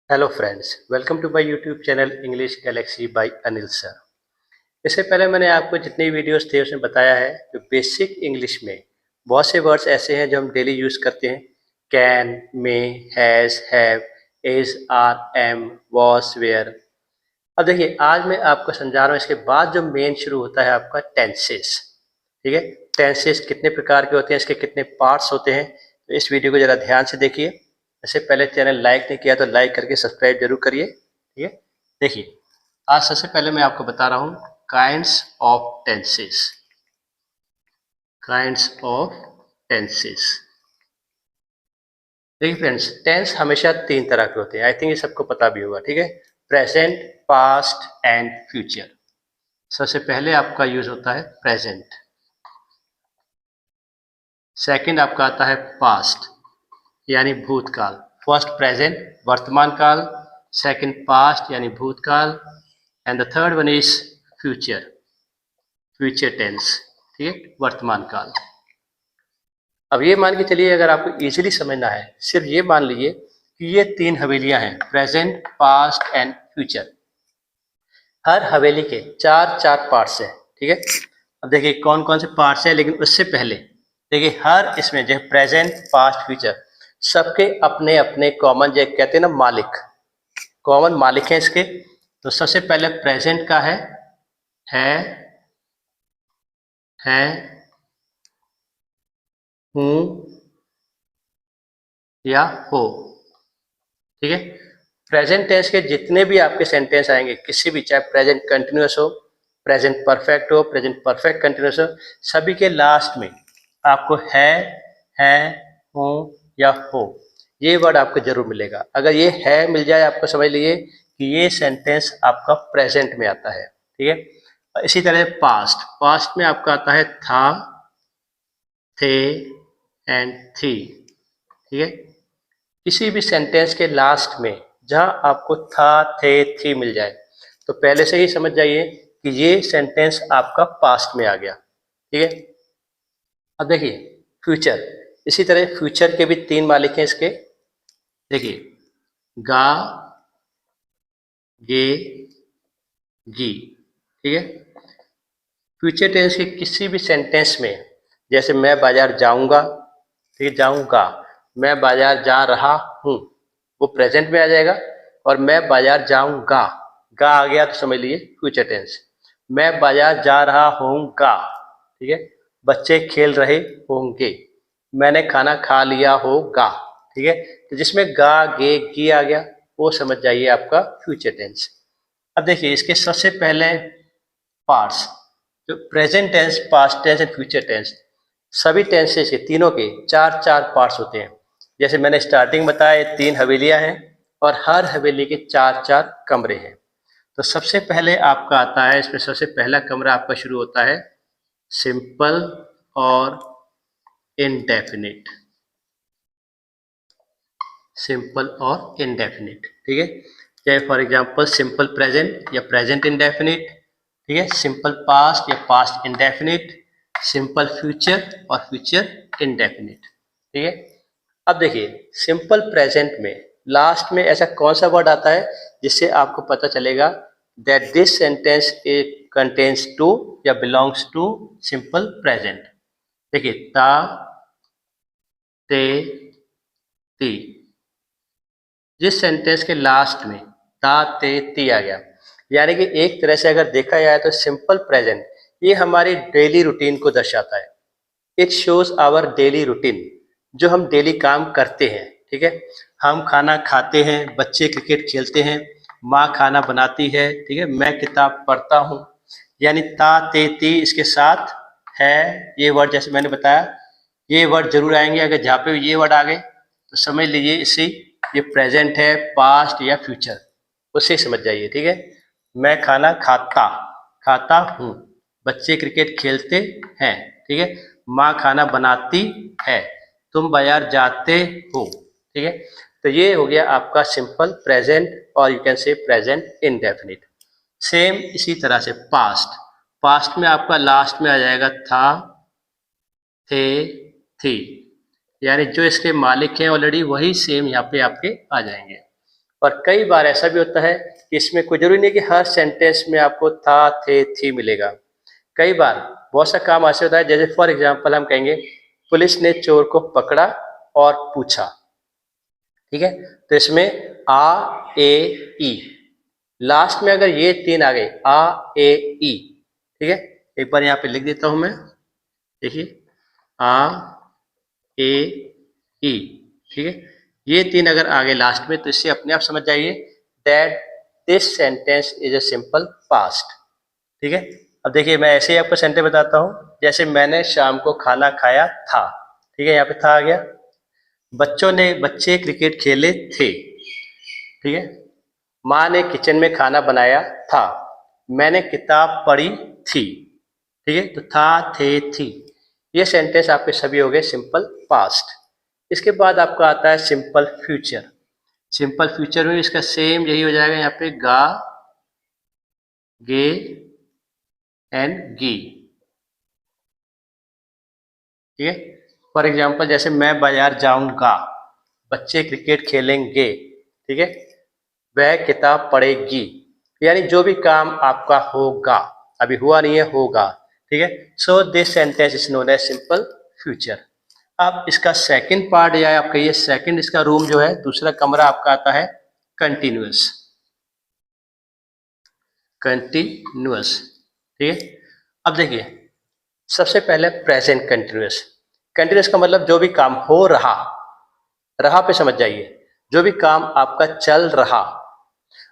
Hello friends, welcome to my YouTube channel English Galaxy by Anil sir. इससे पहले मैंने आपको जितनी वीडियोस थे उसमें बताया है कि बेसिक इंग्लिश में बहुत से वर्ड्स ऐसे हैं जो हम डेली यूज़ करते हैं। Can, may, has, have, is, are, am, was, were. अब देखिए, आज मैं आपको समझा रहा हूँ। इसके बाद जो मेन शुरू होता है आपका टेंसेस। ठीक है, टेंसेस कितने प्रकार के होते हैं, इसके कितने पार्ट्स होते हैं, तो इस वीडियो को ज़रा ध्यान से देखिए। इससे पहले चैनल लाइक नहीं किया तो लाइक करके सब्सक्राइब जरूर करिए। ठीक है, देखिए, आज सबसे पहले मैं आपको बता रहा हूँ kinds of tenses. Kinds of tenses. देखिए फ्रेंड्स, टेंस हमेशा तीन तरह के होते हैं। आई थिंक ये सबको पता भी होगा। ठीक है, प्रेजेंट, पास्ट एंड फ्यूचर। सबसे पहले आपका यूज होता है प्रेजेंट। सेकंड आपका आता है पास्ट यानी भूतकाल। फर्स्ट प्रेजेंट वर्तमान काल, सेकंड पास्ट यानी भूतकाल, and the third one is future, future tense. ठीक है, वर्तमान काल। अब ये मान के चलिए, अगर आपको इजीली समझना है, सिर्फ ये मान लीजिए कि ये तीन हवेलियां हैं, प्रेजेंट, पास्ट एंड फ्यूचर। हर हवेली के चार चार पार्ट्स हैं। ठीक है, अब देखिए कौन कौन से पार्ट्स हैं, लेकिन उससे पहले देखिए हर इसमें जो प्रेजेंट, पास्ट, फ्यूचर, सबके अपने अपने कॉमन, जो कहते हैं ना मालिक, कॉमन मालिक हैं इसके। तो सबसे पहले प्रेजेंट का है, हूँ या हो। ठीक है, प्रेजेंट टेंस के जितने भी आपके सेंटेंस आएंगे, किसी भी, चाहे प्रेजेंट कंटिन्यूअस हो, प्रेजेंट परफेक्ट हो, प्रेजेंट परफेक्ट कंटिन्यूअस हो, सभी के लास्ट में आपको है, हूँ या हो, ये वर्ड आपको जरूर मिलेगा। अगर ये है मिल जाए, आपको समझ लीजिए कि ये सेंटेंस आपका प्रेजेंट में आता है। ठीक है, और इसी तरह पास्ट, पास्ट में आपका आता है था, थे एंड थी। ठीक है, किसी भी सेंटेंस के लास्ट में जहां आपको था, थे, थी मिल जाए, तो पहले से ही समझ जाइए कि ये सेंटेंस आपका पास्ट में आ गया। ठीक है, अब देखिए फ्यूचर। इसी तरह फ्यूचर के भी तीन मालिक हैं इसके। देखिए, गा, गे, गी। ठीक है, फ्यूचर टेंस के किसी भी सेंटेंस में, जैसे मैं बाजार जाऊंगा, ठीक है, जाऊंगा, मैं बाजार जा रहा हूं, वो प्रेजेंट में आ जाएगा। और मैं बाजार जाऊंगा, गा आ गया तो समझ लीजिए फ्यूचर टेंस। मैं बाजार जा रहा होऊंगा। ठीक है, बच्चे खेल रहे होंगे, मैंने खाना खा लिया होगा। ठीक है, तो जिसमें गा, गे, गी आ गया, वो समझ जाइए आपका फ्यूचर टेंस। अब देखिए इसके सबसे पहले पार्ट्स, जो present tense, past tense and future tense, सभी टेंसेस के तीनों के चार चार पार्ट्स होते हैं। जैसे मैंने स्टार्टिंग बताया, तीन हवेलियां हैं और हर हवेली के चार चार कमरे हैं। तो सबसे पहले आपका आता है, इसमें सबसे पहला कमरा आपका शुरू होता है सिंपल और इनडेफिनिट। सिंपल और इनडेफिनिट। ठीक है, चाहे फॉर एग्जांपल सिंपल प्रेजेंट या प्रेजेंट इनडेफिनिट। ठीक है, सिंपल पास्ट या पास्ट इनडेफिनिट, सिंपल फ्यूचर और फ्यूचर इनडेफिनिट। ठीक है, अब देखिए सिंपल प्रेजेंट में लास्ट में ऐसा कौन सा वर्ड आता है जिससे आपको पता चलेगा that this sentence it contains two या बिलोंग्स टू सिंपल प्रेजेंट। देखिए, ता, ते, ती, जिस सेंटेंस के लास्ट में ता, ते, ती आ गया, यानी कि एक तरह से अगर देखा जाए तो सिंपल प्रेजेंट ये हमारी डेली रूटीन को दर्शाता है। It shows our daily routine, जो हम डेली काम करते हैं। ठीक है, हम खाना खाते हैं, बच्चे क्रिकेट खेलते हैं, माँ खाना बनाती है। ठीक है, मैं किताब पढ़ता हूँ। यानी ता, ते, ती, इसके साथ है ये वर्ड, जैसे मैंने बताया, ये वर्ड जरूर आएंगे। अगर जहाँ पे ये वर्ड आ गए तो समझ लीजिए इसी, ये प्रेजेंट है, पास्ट या फ्यूचर, उससे समझ जाइए। ठीक है, मैं खाना खाता, खाता हूँ, बच्चे क्रिकेट खेलते हैं। ठीक है, माँ खाना बनाती है, तुम बाजार जाते हो। ठीक है, तो ये हो गया आपका सिंपल प्रेजेंट, और you can say present indefinite. Same इसी तरह से पास्ट, पास्ट में आपका लास्ट में आ जाएगा था, थे, थी, यानी जो इसके मालिक हैं ऑलरेडी वही सेम यहाँ पे आपके आ जाएंगे। और कई बार ऐसा भी होता है कि इसमें कोई जरूरी नहीं कि हर सेंटेंस में आपको था, थे, थी मिलेगा। कई बार बहुत सा काम ऐसे होता है, जैसे फॉर एग्जाम्पल हम कहेंगे पुलिस ने चोर को पकड़ा और पूछा। ठीक है, तो इसमें आ, ए, ई, लास्ट में अगर ये तीन आ गए, आ, ए, ई, ठीक है, एक बार यहाँ पे लिख देता हूं मैं। देखिए, आ, ए, ई, ठीक है, ये तीन अगर आगे लास्ट में, तो इससे अपने आप समझ जाइए that this sentence is a simple past. ठीक है, अब देखिए मैं ऐसे ही आपको सेंटेंस बताता हूं, जैसे मैंने शाम को खाना खाया था। ठीक है, यहाँ पे था आ गया। बच्चे क्रिकेट खेले थे। ठीक है, माँ ने किचन में खाना बनाया था। मैंने किताब पढ़ी थी। ठीक है, तो था, थे, थी, ये सेंटेंस आपके सभी हो गए सिंपल पास्ट। इसके बाद आपका आता है सिंपल फ्यूचर। सिंपल फ्यूचर में इसका सेम यही हो जाएगा, यहाँ पे गा, गे एंड गी। ठीक है, फॉर एग्जाम्पल जैसे मैं बाजार जाऊंगा, बच्चे क्रिकेट खेलेंगे। ठीक है, वह किताब पढ़ेगी, यानी जो भी काम आपका होगा, अभी हुआ नहीं है, होगा। ठीक है, so this sentence is known as simple future. अब इसका सेकंड पार्ट या आप कहिए सेकंड इसका रूम जो है, दूसरा कमरा आपका आता है कंटिन्यूअस। कंटिन्यूअस, ठीक है, अब देखिए सबसे पहले प्रेजेंट कंटिन्यूअस। कंटिन्यूअस का मतलब जो भी काम हो रहा, रहा पे समझ जाइए, जो भी काम आपका चल रहा।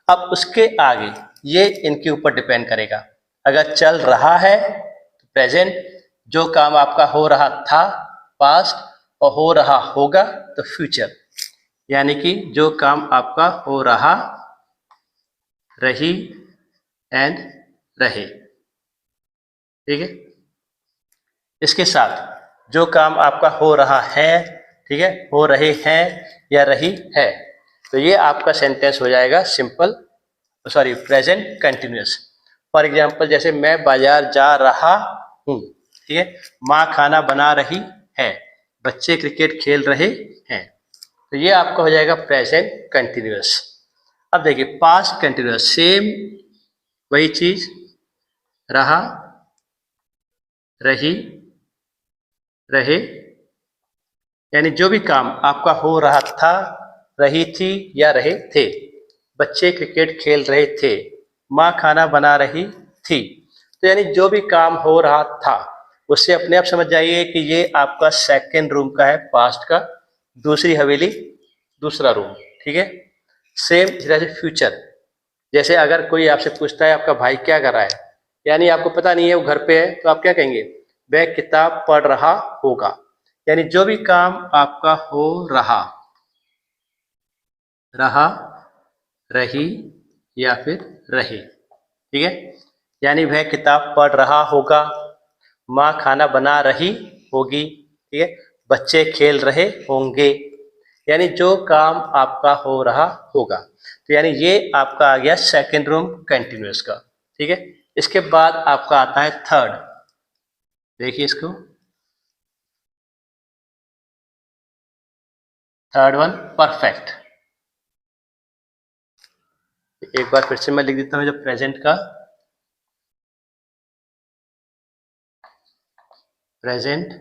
अब उसके आगे ये इनके ऊपर डिपेंड करेगा। अगर चल रहा है तो प्रेजेंट, जो काम आपका हो रहा था पास्ट, और हो रहा होगा तो फ्यूचर, यानी कि जो काम आपका हो रहा, रही एंड रहे। ठीक है, इसके साथ जो काम आपका हो रहा है, ठीक है, हो रहे हैं या रही है, तो ये आपका सेंटेंस हो जाएगा simple, sorry present continuous. For example जैसे मैं बाजार जा रहा हूँ। ठीक है, माँ खाना बना रही है, बच्चे क्रिकेट खेल रहे हैं, तो ये आपका हो जाएगा प्रेजेंट कंटिन्यूअस। अब देखिए पास्ट कंटिन्यूअस, सेम वही चीज, रहा, रही, रहे, यानी जो भी काम आपका हो रहा था, रही थी या रहे थे, बच्चे क्रिकेट खेल रहे थे, माँ खाना बना रही थी, तो यानी जो भी काम हो रहा था, उससे अपने आप समझ जाइए कि ये आपका सेकंड रूम का है, पास्ट का, दूसरी हवेली, दूसरा रूम। ठीक है, सेम इस तरह से फ्यूचर, जैसे अगर कोई आपसे पूछता है आपका भाई क्या कर रहा है, यानी आपको पता नहीं है वो घर पे है, तो आप क्या कहेंगे, वह किताब पढ़ रहा होगा, यानी जो भी काम आपका हो रहा, रहा, रही या फिर रहे। ठीक है, यानी वह किताब पढ़ रहा होगा, माँ खाना बना रही होगी, ठीक है, बच्चे खेल रहे होंगे, यानी जो काम आपका हो रहा होगा, तो यानी ये आपका आ गया सेकंड रूम कंटिन्यूअस का। ठीक है, इसके बाद आपका आता है थर्ड। देखिए इसको, थर्ड वन परफेक्ट। एक बार फिर से मैं लिख देता हूं जो प्रेजेंट का, प्रेजेंट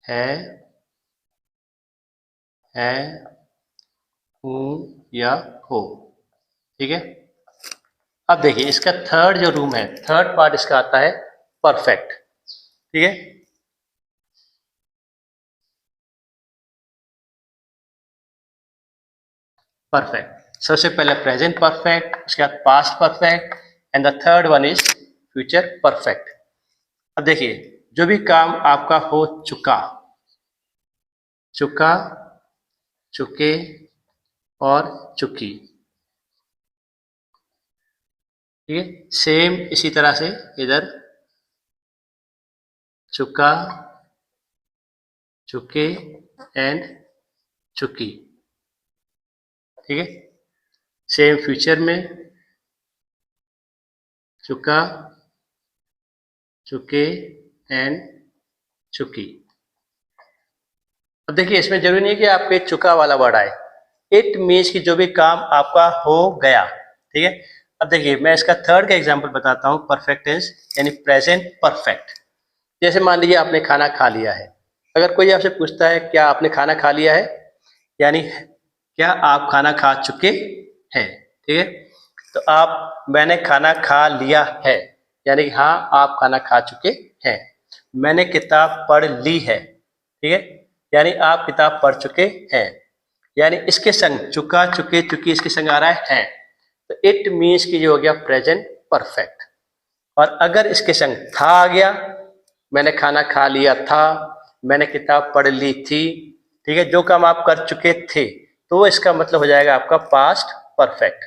है, हूं या हो। ठीक है, अब देखिए इसका थर्ड जो रूम है, थर्ड पार्ट इसका आता है परफेक्ट। ठीक है, परफेक्ट सबसे पहले प्रेजेंट परफेक्ट, उसके बाद past perfect, and the third one is future perfect. अब देखिए जो भी काम आपका हो चुका, चुका, चुके और चुकी। ठीक है, सेम इसी तरह से इधर चुका, चुके एंड चुकी। ठीक है, सेम फ्यूचर में चुका, चुके एंड चुकी। अब देखिए इसमें जरूरी नहीं है कि आपके चुका वाला वर्ड आए, इट मीन्स कि जो भी काम आपका हो गया, ठीक है। अब देखिए मैं इसका थर्ड का एग्जांपल बताता हूँ, परफेक्ट टेंस यानी प्रेजेंट परफेक्ट। जैसे मान लीजिए आपने खाना खा लिया है, अगर कोई आपसे पूछता है क्या आपने खाना खा लिया है, यानी क्या आप खाना खा चुके हैं, ठीक है। तो आप मैंने खाना खा लिया है यानी कि हाँ आप खाना खा चुके हैं। मैंने किताब पढ़ ली है, ठीक है, यानी आप किताब पढ़ चुके हैं। यानी इसके संग चुका, चुके, चुकी इसके संग आ रहा है। तो इट मीन्स कि जो हो गया प्रेजेंट परफेक्ट। और अगर इसके संग था आ गया, मैंने खाना खा लिया था, मैंने किताब पढ़ ली थी, ठीक है, जो काम आप कर चुके थे, तो इसका मतलब हो जाएगा आपका पास्ट परफेक्ट।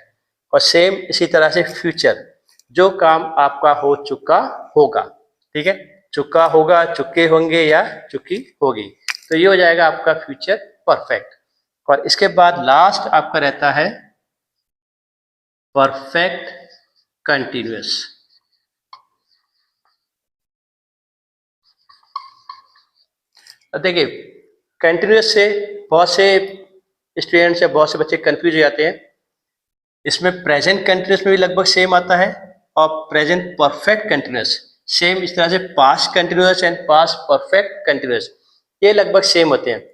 और सेम इसी तरह से फ्यूचर, जो काम आपका हो चुका होगा, ठीक है, चुका होगा, चुके होंगे या चुकी होगी, तो ये हो जाएगा आपका फ्यूचर परफेक्ट। और इसके बाद लास्ट आपका रहता है परफेक्ट कंटिन्यूअस। देखिए कंटिन्यूअस से बहुत से स्टूडेंट्स या बहुत से बच्चे कंफ्यूज हो जाते हैं। इसमें प्रेजेंट कंटिन्यूअस में भी लगभग सेम आता है और प्रेजेंट परफेक्ट कंटिन्यूअस सेम, इस तरह से past continuous and past perfect continuous ये लगभग सेम होते हैं।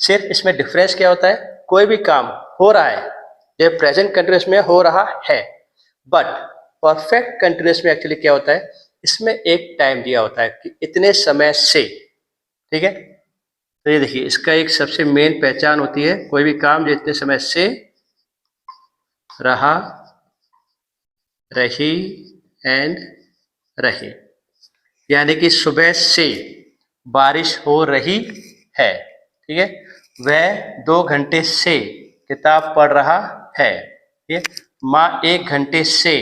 सिर्फ इसमें डिफरेंस क्या होता है, कोई भी काम हो रहा है ये प्रेजेंट कंटिन्यूअस में हो रहा है, बट परफेक्ट कंटिन्यूअस में एक्चुअली क्या होता है, इसमें एक टाइम दिया होता है कि इतने समय से, ठीक है। तो ये देखिए इसका एक सबसे मेन पहचान होती है, कोई भी काम जो इतने समय से रहा, रही एंड रहे। यानी कि सुबह से बारिश हो रही है, ठीक है, वह 2 घंटे से किताब पढ़ रहा है, ठीक है, माँ 1 घंटे से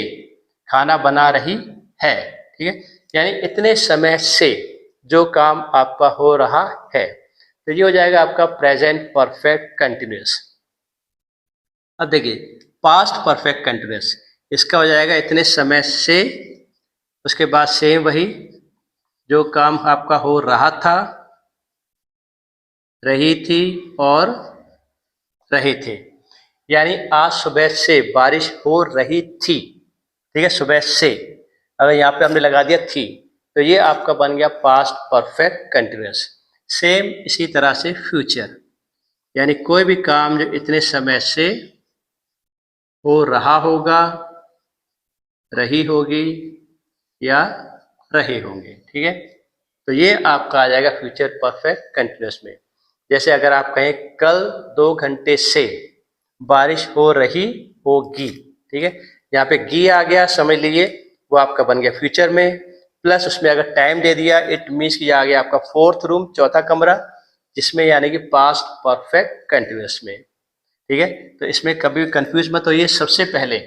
खाना बना रही है, ठीक है। यानी इतने समय से जो काम आपका हो रहा है, तो ये हो जाएगा आपका प्रेजेंट परफेक्ट कंटिन्यूअस। अब देखिए पास्ट परफेक्ट कंटिन्यूअस, इसका हो जाएगा इतने समय से, उसके बाद सेम वही जो काम आपका हो रहा था, रही थी और रहे थे। यानी आज सुबह से बारिश हो रही थी, ठीक है, सुबह से, अगर यहाँ पे हमने लगा दिया थी, तो ये आपका बन गया पास्ट परफेक्ट कंटिन्यूअस। सेम इसी तरह से फ्यूचर, यानी कोई भी काम जो इतने समय से हो रहा होगा, रही होगी या रहे होंगे, ठीक है। तो ये आपका आ जाएगा फ्यूचर परफेक्ट कंटिन्यूअस में। जैसे अगर आप कहें कल 2 घंटे से बारिश हो रही होगी, ठीक है, यहाँ पे गी आ गया, समझ लीजिए वो आपका बन गया फ्यूचर में, प्लस उसमें अगर टाइम दे दिया, इट मीन्स कि आ गया आपका 4th रूम, चौथा कमरा, जिसमें यानी कि पास्ट परफेक्ट कंटिन्यूअस में, ठीक है। तो इसमें कभी भी कंफ्यूज मत होइए, सबसे पहले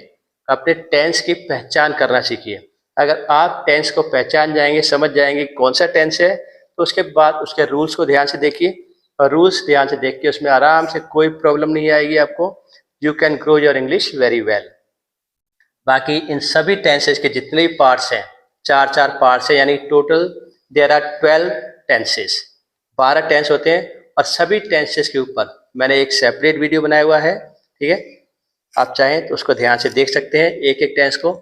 अपने टेंस की पहचान करना सीखिए। अगर आप टेंस को पहचान जाएंगे, समझ जाएंगे कौन सा टेंस है, तो उसके बाद उसके रूल्स को ध्यान से देखिए, और रूल्स ध्यान से देख के उसमें आराम से कोई प्रॉब्लम नहीं आएगी आपको। You can grow your English very well. बाकी इन सभी टेंसेस के जितने भी पार्ट्स हैं, 4 पार्ट्स हैं, यानी total there are 12 tenses, 12 tense होते हैं। और सभी टेंसेस के ऊपर मैंने एक सेपरेट वीडियो बनाया हुआ है, ठीक है, आप चाहें तो उसको ध्यान से देख सकते हैं एक एक टेंस को।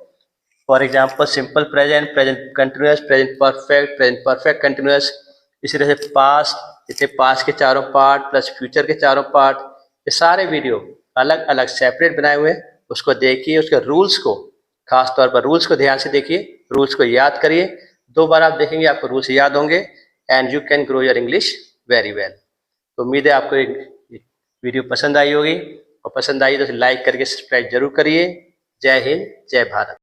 For example simple present, present continuous, present perfect continuous, इसी तरह से पास्ट, जैसे पास्ट के 4 पार्ट प्लस फ्यूचर के 4 पार्ट, ये सारे वीडियो अलग अलग सेपरेट बनाए हुए हैं। उसको देखिए, उसके रूल्स को, खास तौर पर रूल्स को ध्यान से देखिए, रूल्स को याद करिए, 2 बार आप देखेंगे आपको रूल्स याद होंगे, and you can grow your English very well. तो उम्मीद है आपको एक वीडियो पसंद आई होगी, और पसंद आई तो लाइक करके सब्सक्राइब जरूर करिए। जय हिंद, जय भारत।